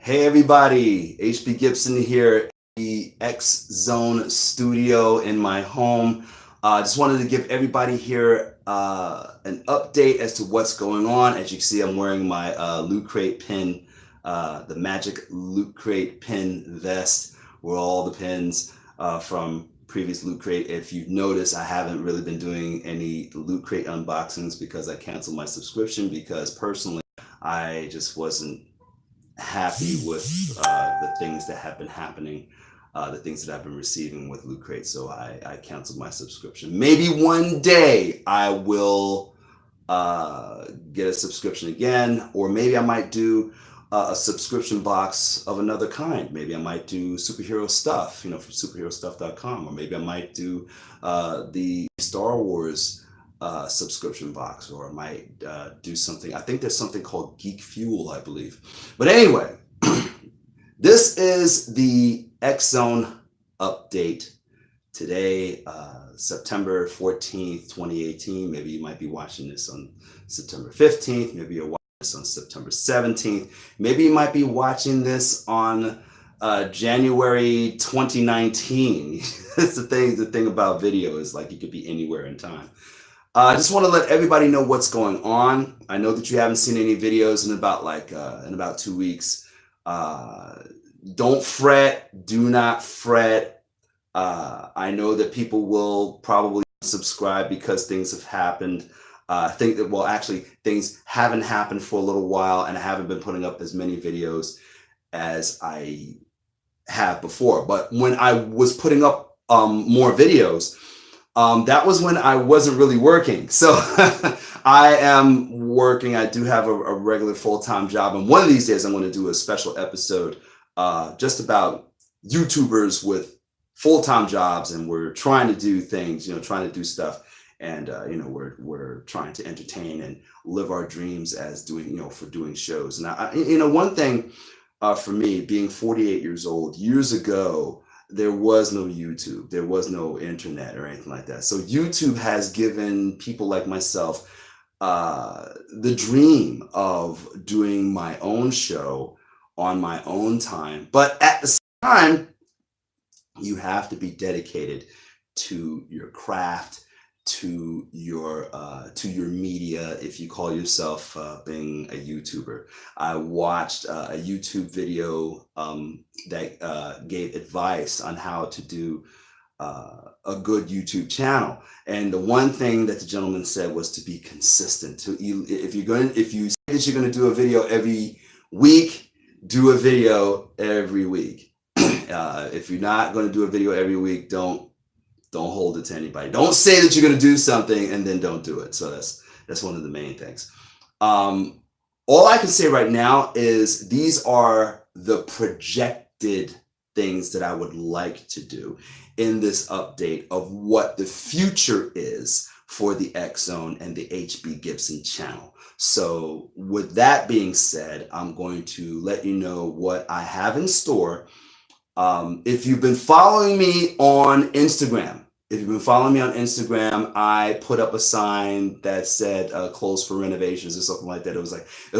Hey everybody, HB Gibson here at the X Zone studio in my home. Just wanted to give everybody here an update as to what's going on. As you can see, I'm wearing my Loot Crate pin, the Magic Loot Crate pin vest, where all the pins from previous Loot Crate. If you've noticed, I haven't really been doing any Loot Crate unboxings because I canceled my subscription because personally, I just wasn't happy with the things that have been happening, the things that I've been receiving with Loot Crate. So I canceled my subscription. Maybe one day I will get a subscription again, or maybe I might do a subscription box of another kind. Maybe I might do superhero stuff, from superherostuff.com, or maybe I might do the Star Wars subscription box, or I might do something. I think there's something called Geek Fuel, I believe. But anyway, this is the X Zone update today, September 14th, 2018. Maybe you might be watching this on September 15th. Maybe you're watching this on September 17th. Maybe you might be watching this on January 2019. That's the thing about video is like you could be anywhere in time. I just want to let everybody know what's going on. I know that you haven't seen any videos in about 2 weeks. Don't fret. Do not fret. I know that people will probably subscribe because things have happened. I think that, well, actually, things haven't happened for a little while, and I haven't been putting up as many videos as I have before. But when I was putting up more videos, that was when I wasn't really working. So I am working. I do have a regular full-time job. And one of these days I'm going to do a special episode just about YouTubers with full-time jobs. And we're trying to do things, trying to do stuff. And, we're trying to entertain and live our dreams as doing shows. And one thing for me, being 48 years old, years ago, there was no YouTube, there was no internet or anything like that. So YouTube has given people like myself the dream of doing my own show on my own time. But at the same time, you have to be dedicated to your craft, to your media. If you call yourself being a YouTuber, I watched a YouTube video that gave advice on how to do a good YouTube channel, and the one thing that the gentleman said was to be consistent. If you say that you're going to do a video every week, do a video every week. If you're not going to do a video every week, don't hold it to anybody. Don't say that you're going to do something and then don't do it. So that's one of the main things. All I can say right now is these are the projected things that I would like to do in this update of what the future is for the X Zone and the HB Gibson channel. So with that being said, I'm going to let you know what I have in store. If you've been following me on Instagram, I put up a sign that said closed for renovations or something like that. It was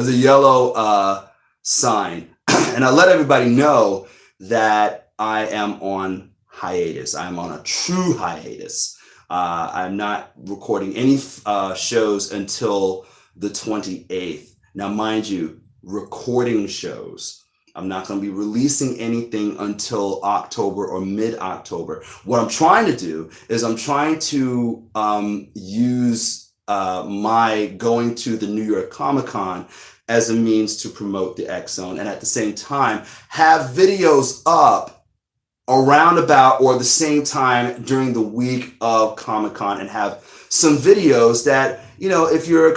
a yellow sign. And I let everybody know that I am on hiatus. I'm on a true hiatus. I'm not recording any shows until the 28th. Now, mind you, recording shows. I'm not going to be releasing anything until October or mid-October. What I'm trying to do is I'm trying to use my going to the New York Comic-Con as a means to promote the X Zone, and at the same time have videos up around about or the same time during the week of Comic-Con, and have some videos that, if you're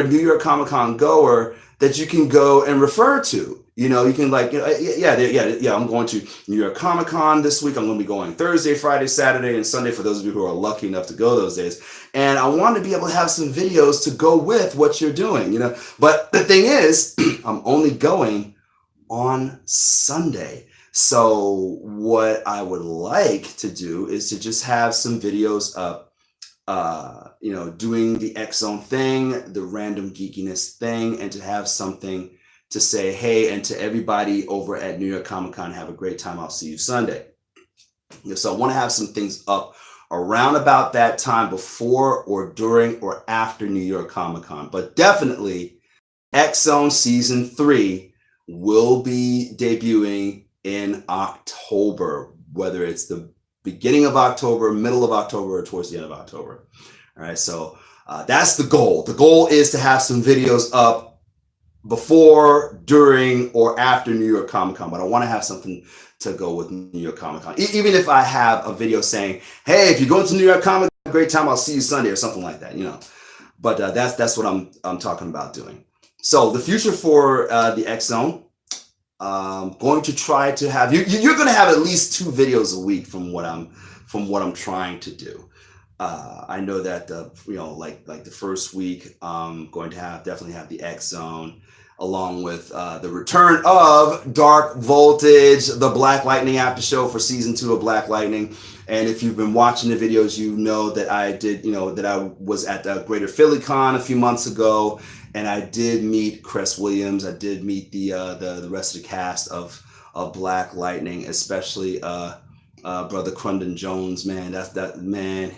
a New York Comic-Con goer, that you can go and refer to. You can I'm going to New York Comic-Con this week. I'm going to be going Thursday, Friday, Saturday, and Sunday for those of you who are lucky enough to go those days. And I want to be able to have some videos to go with what you're doing, But the thing is, I'm only going on Sunday. So what I would like to do is to just have some videos up, doing the X Zone thing, the random geekiness thing, and to have something to say hey, and to everybody over at New York Comic Con, have a great time. I'll see you Sunday. So I want to have some things up around about that time, before or during or after New York Comic Con. But definitely X Zone Season 3 will be debuting in October, whether it's the beginning of October, middle of October, or towards the end of October. All right, so that's the goal. The goal is to have some videos up before, during, or after New York Comic Con, but I want to have something to go with New York Comic Con. Even if I have a video saying, hey, if you're going to New York Comic Con, great time, I'll see you Sunday, or something like that, you know. But that's what I'm talking about doing. So the future for the X Zone, going to try to have you're going to have at least 2 videos a week from what I'm trying to do. I know that like the first week, I'm going to definitely have the X Zone, along with the return of Dark Voltage, the Black Lightning after show for season 2 of Black Lightning. And if you've been watching the videos, you know that I did, that I was at the Greater Philly Con a few months ago, and I did meet Cress Williams. I did meet the rest of the cast of Black Lightning, especially brother Crundon Jones. Man, that man.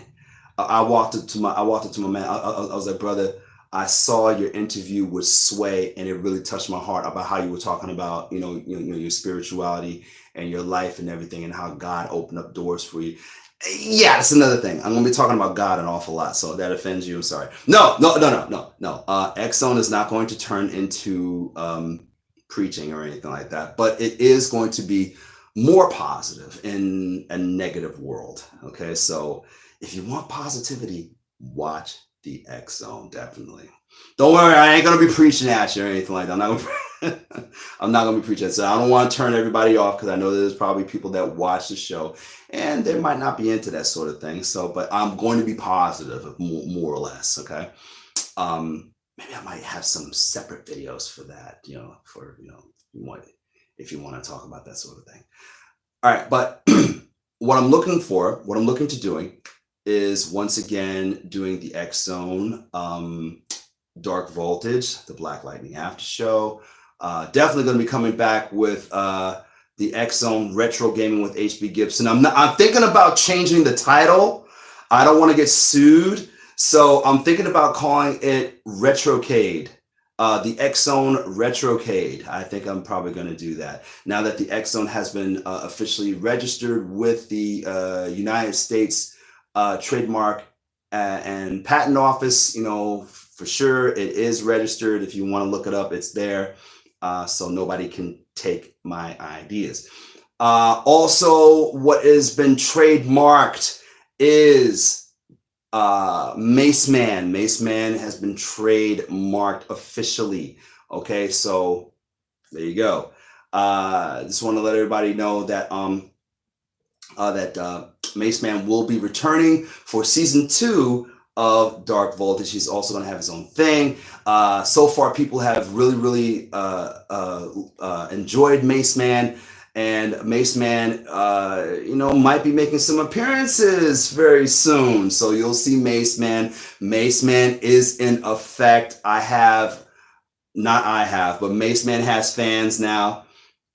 I walked up to my man. I was like, brother, I saw your interview with Sway, and it really touched my heart about how you were talking about, your spirituality and your life and everything, and how God opened up doors for you. Yeah, that's another thing. I'm going to be talking about God an awful lot, so if that offends you, I'm sorry. No. X Zone is not going to turn into preaching or anything like that, but it is going to be more positive in a negative world. Okay, so if you want positivity, watch the X Zone, definitely. Don't worry, I ain't gonna be preaching at you or anything like that. I'm not gonna be preaching. So I don't want to turn everybody off, because I know there's probably people that watch the show and they might not be into that sort of thing. So, but I'm going to be positive, more or less. Okay. Maybe I might have some separate videos for that. If you want to talk about that sort of thing. All right, but what I'm looking to doing is, once again, doing the X Zone, Dark Voltage, the Black Lightning after show. Definitely going to be coming back with the X Zone Retro Gaming with HB Gibson. I'm thinking about changing the title. I don't want to get sued, so I'm thinking about calling it Retrocade. The X Zone Retrocade. I think I'm probably going to do that now that the X Zone has been officially registered with the United States Trademark and Patent Office. For sure, it is registered. If you want to look it up, it's there. So nobody can take my ideas. Also, what has been trademarked is Mace Man. Mace Man has been trademarked officially. Okay, so there you go. Just want to let everybody know that Mace Man will be returning for season 2 of Dark Voltage. He's also going to have his own thing. So far, people have really enjoyed Mace Man, and Mace Man, might be making some appearances very soon. So you'll see Mace Man. Mace Man is in effect. But Mace Man has fans now,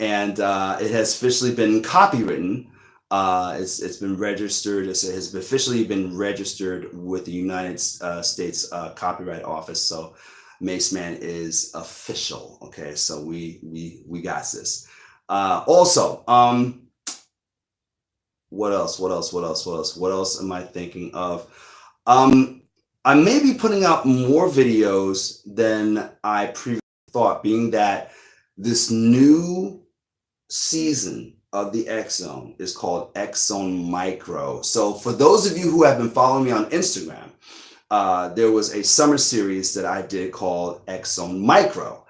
and it has officially been copywritten. It's been registered. It has officially been registered with the United States Copyright Office. So Mace Man is official. Okay, so we got this. Also, what else am I thinking of? I may be putting out more videos than I previously thought, being that this new season of the X Zone is called X Zone Micro. So for those of you who have been following me on Instagram, there was a summer series that I did called X Zone Micro,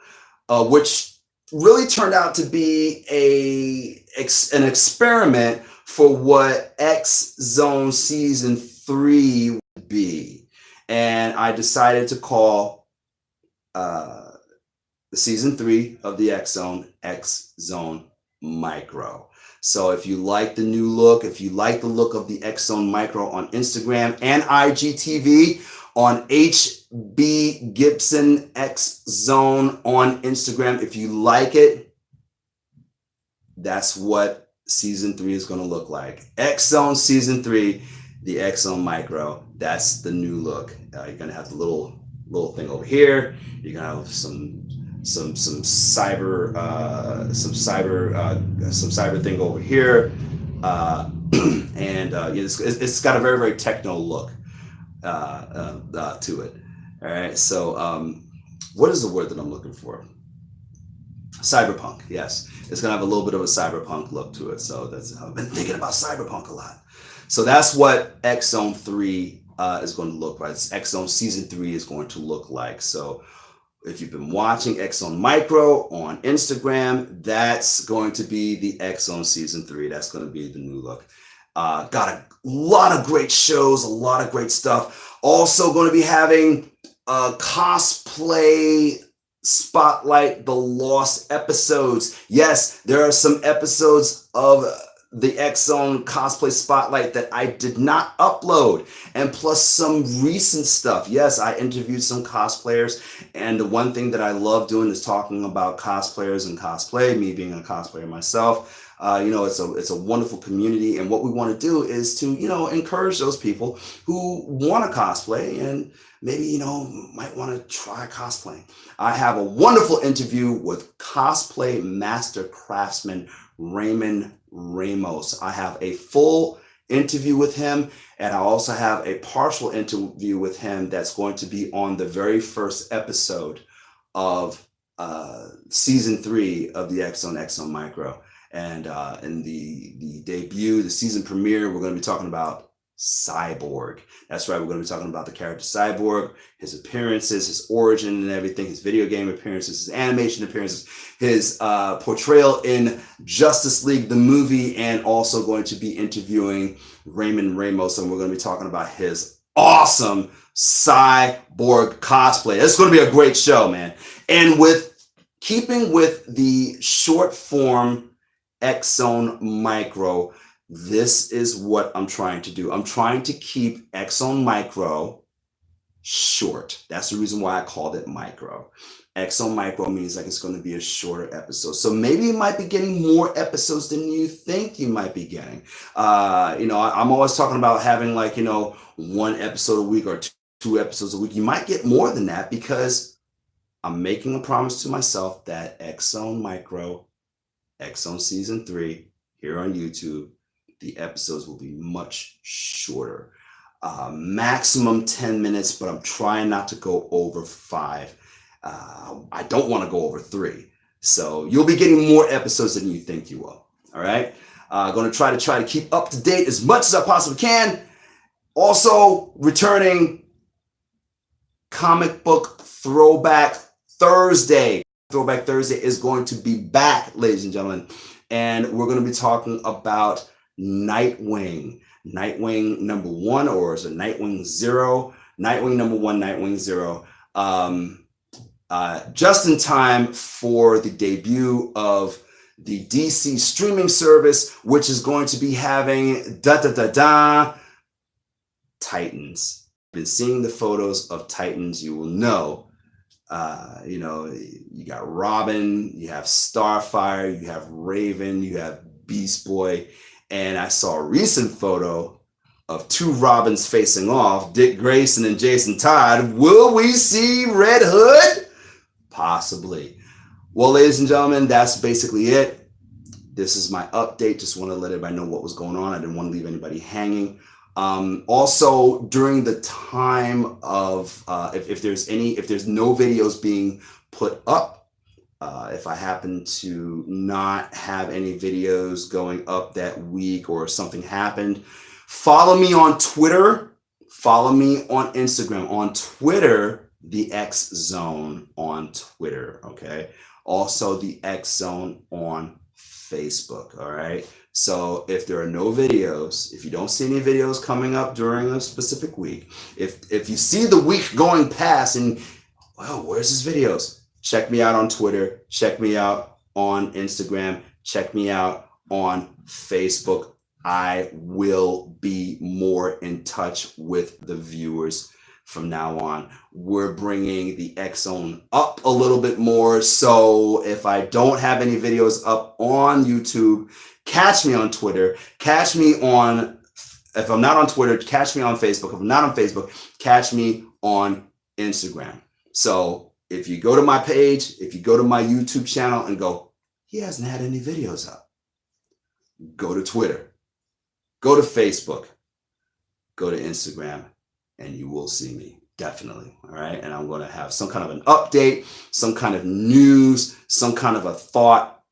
which really turned out to be an experiment for what X Zone Season 3 would be. And I decided to call the Season 3 of the X Zone Micro. So if you like the new look, if you like the look of the X Zone Micro on Instagram and IGTV, on HB Gibson X Zone on Instagram, if you like it, that's what season 3 is going to look like. X Zone season 3, the X Zone Micro. That's the new look. You're going to have the little thing over here. You're going to have some cyber thing over here, and it's got a very, very techno look to it. All right. So what is the word that I'm looking for? Cyberpunk. Yes, it's gonna have a little bit of a cyberpunk look to it. So I've been thinking about cyberpunk a lot. So that's what X Zone 3 is going to look like. X Zone season 3 is going to look like. So if you've been watching X Zone Micro on Instagram, that's going to be the X Zone season 3. That's going to be the new look. Got a lot of great shows, a lot of great stuff. Also going to be having a cosplay spotlight, the lost episodes. Yes, there are some episodes of the X Zone cosplay spotlight that I did not upload, and plus some recent stuff. Yes, I interviewed some cosplayers, and the one thing that I love doing is talking about cosplayers and cosplay, me being a cosplayer myself. It's a wonderful community, and what we want to do is to, encourage those people who want to cosplay and maybe, might want to try cosplaying. I have a wonderful interview with cosplay master craftsman Raymond Ramos. I have a full interview with him, and I also have a partial interview with him that's going to be on the very first episode of season 3 of the X Zone Micro. And in the debut, the season premiere, we're going to be talking about Cyborg. That's right, we're going to be talking about the character Cyborg, his appearances, his origin and everything, his video game appearances, his animation appearances, his portrayal in Justice League, the movie, and also going to be interviewing Raymond Ramos, and we're going to be talking about his awesome Cyborg cosplay. It's going to be a great show, man. And keeping with the short form X Zone Micro, this is what I'm trying to do. I'm trying to keep X Zone Micro short. That's the reason why I called it Micro. X Zone Micro means like it's going to be a shorter episode. So maybe you might be getting more episodes than you think you might be getting. I'm always talking about having one episode a week or two episodes a week. You might get more than that because I'm making a promise to myself that X Zone Micro, X Zone season 3 here on YouTube, the episodes will be much shorter, maximum 10 minutes, but I'm trying not to go over 5. I don't want to go over 3. So you'll be getting more episodes than you think you will. All right. Going to try to keep up to date as much as I possibly can. Also returning comic book Throwback Thursday. Throwback Thursday is going to be back, ladies and gentlemen. And we're going to be talking about Nightwing. Nightwing number 1, or is it Nightwing 0? Nightwing number 1, Nightwing 0. Just in time for the debut of the DC streaming service, which is going to be having Titans. Been seeing the photos of Titans, you will know. You got Robin, you have Starfire, you have Raven, you have Beast Boy, and I saw a recent photo of 2 Robins facing off, Dick Grayson and Jason Todd. Will we see Red Hood? Possibly. Well, ladies and gentlemen, that's basically it. This is my update. Just want to let everybody know what was going on. I didn't want to leave anybody hanging. Also, during the time of if there's no videos being put up, if I happen to not have any videos going up that week or something happened, follow me on Twitter, follow me on Instagram. On Twitter, the X Zone on Twitter, okay? Also the X Zone on Facebook, all right? So if there are no videos, if you don't see any videos coming up during a specific week, if you see the week going past and, well, where's his videos? Check me out on Twitter, check me out on Instagram, Check me out on Facebook. I will be more in touch with the viewers from now on. We're bringing the X Zone up a little bit more. So if I don't have any videos up on YouTube, catch me on Twitter. Catch me on, if I'm not on Twitter, catch me on Facebook. If I'm not on Facebook, catch me on Instagram. So if you go to my page, if you go to my YouTube channel and go, he hasn't had any videos up, go to Twitter, go to Facebook, go to Instagram, and you will see me, definitely. All right. And I'm going to have some kind of an update, some kind of news, some kind of a thought.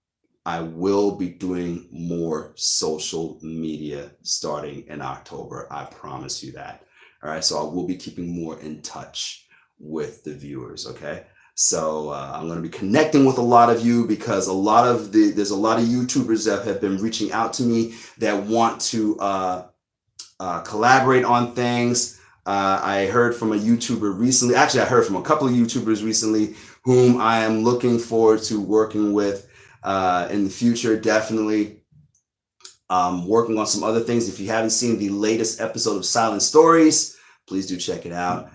I will be doing more social media starting in October. I promise you that. All right. So I will be keeping more in touch with the viewers. Okay. So I'm going to be connecting with a lot of you because there's a lot of YouTubers that have been reaching out to me that want to collaborate on things. I heard from a YouTuber recently. Actually, I heard from a couple of YouTubers recently whom I am looking forward to working with in the future. Definitely working on some other things. If you haven't seen the latest episode of Silent Stories, please do check it out.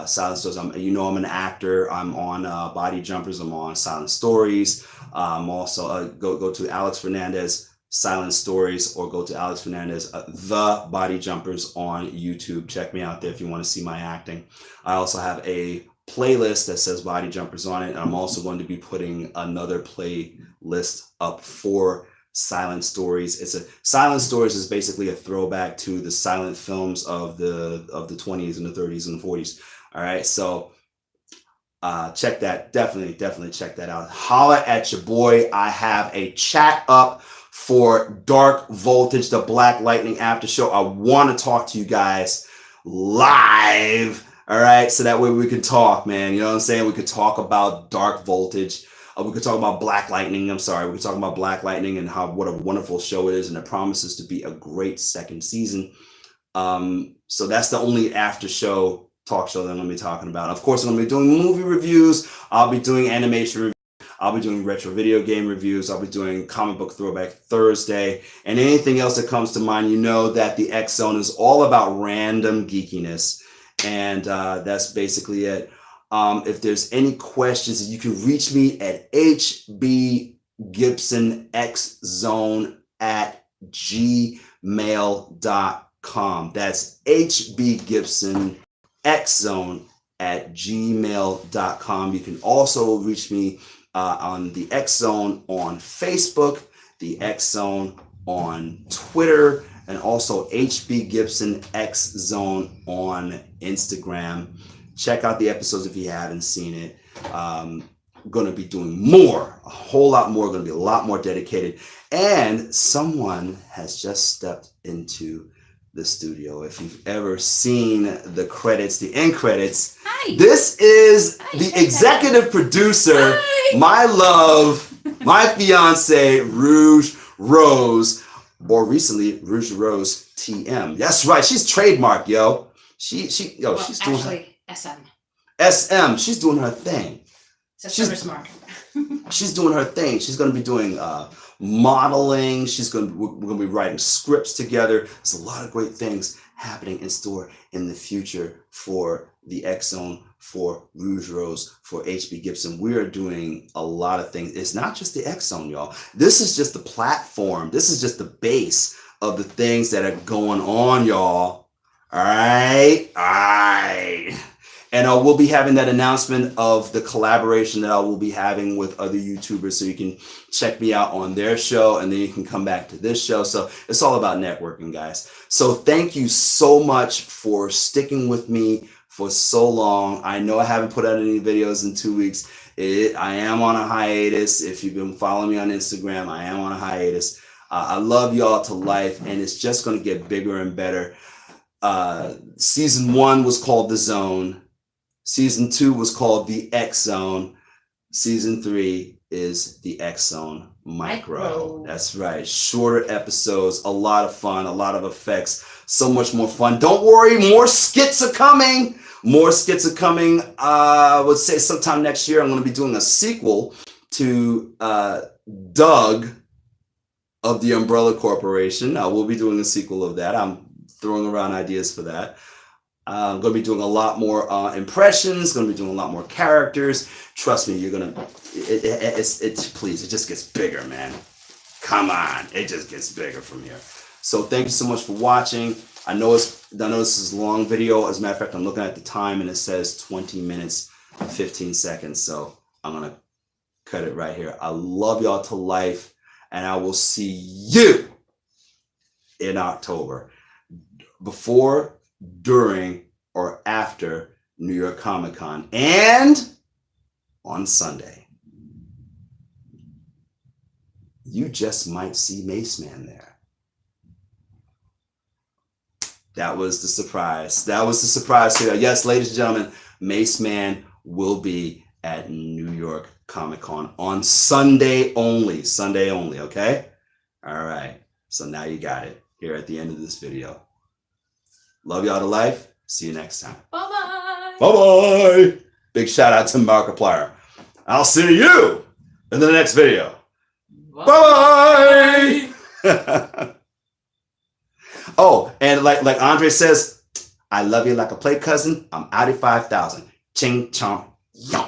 Silent Stories. I'm an actor. I'm on Body Jumpers. I'm on Silent Stories. Also go to Alex Fernandez Silent Stories, or go to Alex Fernandez The Body Jumpers on YouTube. Check me out there if you want to see my acting. I also have a playlist that says Body Jumpers on it, and I'm also going to be putting another playlist up for Silent Stories. Silent Stories is basically a throwback to the silent films of the 20s and the 30s and the 40s. All right, so check that. Definitely check that out. Holla at your boy. I have a chat up for Dark Voltage, the Black Lightning after show. I want to talk to you guys live. All right, so that way we can talk, man. You know what I'm saying? We could talk about Dark Voltage. We could talk about Black Lightning. I'm sorry. We could talk about Black Lightning and what a wonderful show it is, and it promises to be a great second season. So that's the only after show talk show that I'm going to be talking about. Of course, I'm going to be doing movie reviews. I'll be doing animation reviews. I'll be doing retro video game reviews. I'll be doing comic book throwback Thursday, and anything else that comes to mind. You know that the X Zone is all about random geekiness, and that's basically it. If there's any questions, you can reach me at hbgibsonxzone@gmail.com. That's hbgibsonxzone@gmail.com. You can also reach me on the X Zone on Facebook, the X Zone on Twitter, and also HB Gibson X Zone on Instagram. Check out the episodes if you haven't seen it. Going to be doing more, a whole lot more, going to be a lot more dedicated. And someone has just stepped into the studio. If you've ever seen the credits, the end credits, hi. This is the executive producer, hi. My love, my fiance, Rouge Rose, or recently Rouge Rose TM. That's right, she's trademarked, yo. She's doing actually SM. She's doing her thing. She's doing her thing. She's going to be doing modeling. We're going to be writing scripts together. There's a lot of great things happening in store in the future for the X Zone, for Rouge Rose, for HB Gibson. We are doing a lot of things. It's not just the X Zone, y'all. This is just the platform. This is just the base of the things that are going on, y'all. All right. And we'll be having that announcement of the collaboration that I will be having with other YouTubers. So you can check me out on their show, and then you can come back to this show. So it's all about networking, guys. So thank you so much for sticking with me for so long. I know I haven't put out any videos in 2 weeks. I am on a hiatus. If you've been following me on Instagram, I am on a hiatus. I love y'all to life, and it's just going to get bigger and better. Season 1 was called The Zone. Season 2 was called the X Zone. Season 3 is the X Zone Micro. That's right. Shorter episodes, a lot of fun, a lot of effects, so much more fun. Don't worry, more skits are coming. I would say sometime next year, I'm going to be doing a sequel to Doug of the Umbrella Corporation. We'll be doing a sequel of that. I'm throwing around ideas for that. I'm going to be doing a lot more impressions, going to be doing a lot more characters. Trust me, you're going to, please, it just gets bigger, man. Come on, it just gets bigger from here. So thank you so much for watching. I know this is a long video. As a matter of fact, I'm looking at the time and it says 20 minutes, 15 seconds. So I'm going to cut it right here. I love y'all to life, and I will see you in October. Before, during, or after New York Comic Con, and on Sunday. You just might see Mace Man there. That was the surprise. That was the surprise here. Yes, ladies and gentlemen, Mace Man will be at New York Comic Con on Sunday only. Sunday only, okay? All right. So now you got it here at the end of this video. Love y'all to life. See you next time. Bye-bye. Bye-bye. Big shout out to Markiplier. I'll see you in the next video. Bye. Oh, and like Andre says, I love you like a play cousin. I'm Audi 5000. Ching chong. Yum.